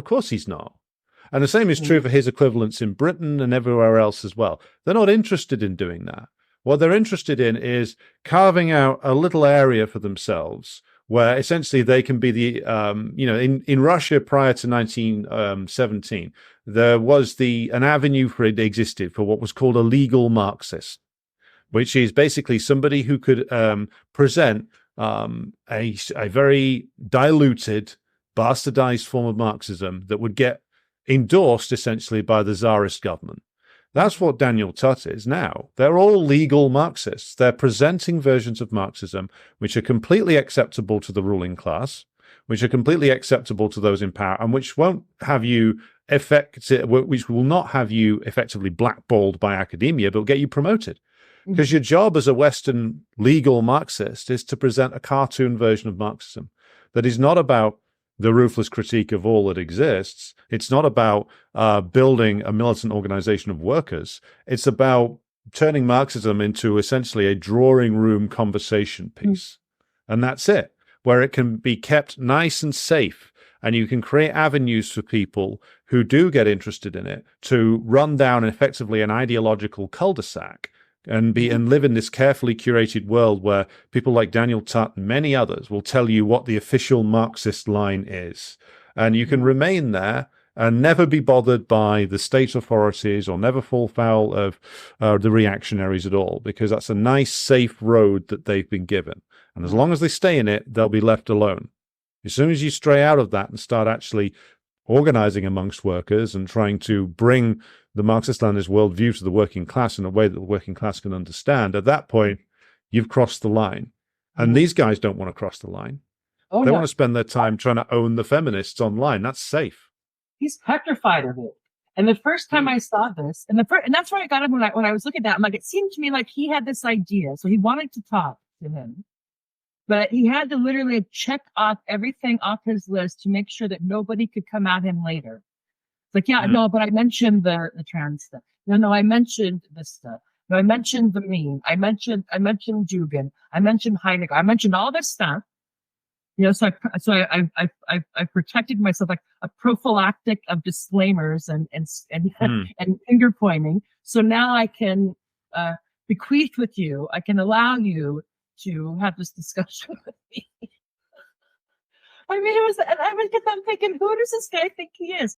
Of course he's not. And the same is true for his equivalents in Britain and everywhere else as well. They're not interested in doing that. What they're interested in is carving out a little area for themselves where essentially they can be the, in Russia prior to 1917, there was an avenue for it existed for what was called a legal Marxist, which is basically somebody who could present a very diluted, bastardized form of Marxism that would get endorsed essentially by the Tsarist government. That's what Daniel Tutt is now. They're all legal Marxists. They're presenting versions of Marxism which are completely acceptable to the ruling class, which are completely acceptable to those in power, and which won't have you which will not have you effectively blackballed by academia, but will get you promoted. Because your job as a Western legal Marxist is to present a cartoon version of Marxism that is not about the ruthless critique of all that exists. It's not about building a militant organization of workers. It's about turning Marxism into essentially a drawing room conversation piece. And that's it, where it can be kept nice and safe. And you can create avenues for people who do get interested in it to run down effectively an ideological cul-de-sac and live in this carefully curated world where people like Daniel Tutt and many others will tell you what the official Marxist line is. And you can remain there and never be bothered by the state authorities or never fall foul of the reactionaries at all, because that's a nice, safe road that they've been given. And as long as they stay in it, they'll be left alone. As soon as you stray out of that and start actually organizing amongst workers and trying to bring the Marxist-Leninist worldview to the working class in a way that the working class can understand, at that point, you've crossed the line. And these guys don't want to cross the line. They want to spend their time trying to own the feminists online. That's safe. He's petrified of it. And the first time I saw this, and that's where I got him when I was looking at that, I'm like, it seemed to me like he had this idea. So he wanted to talk to him. But he had to literally check off everything off his list to make sure that nobody could come at him later. Like, no, but I mentioned the trans stuff. No, I mentioned this stuff. No, I mentioned the meme. I mentioned Dugin. I mentioned Heidegger. I mentioned all this stuff. So I protected myself, like a prophylactic of disclaimers and finger pointing. So now I can bequeath with you. I can allow you to have this discussion with me. I mean, I'm thinking, who does this guy think he is?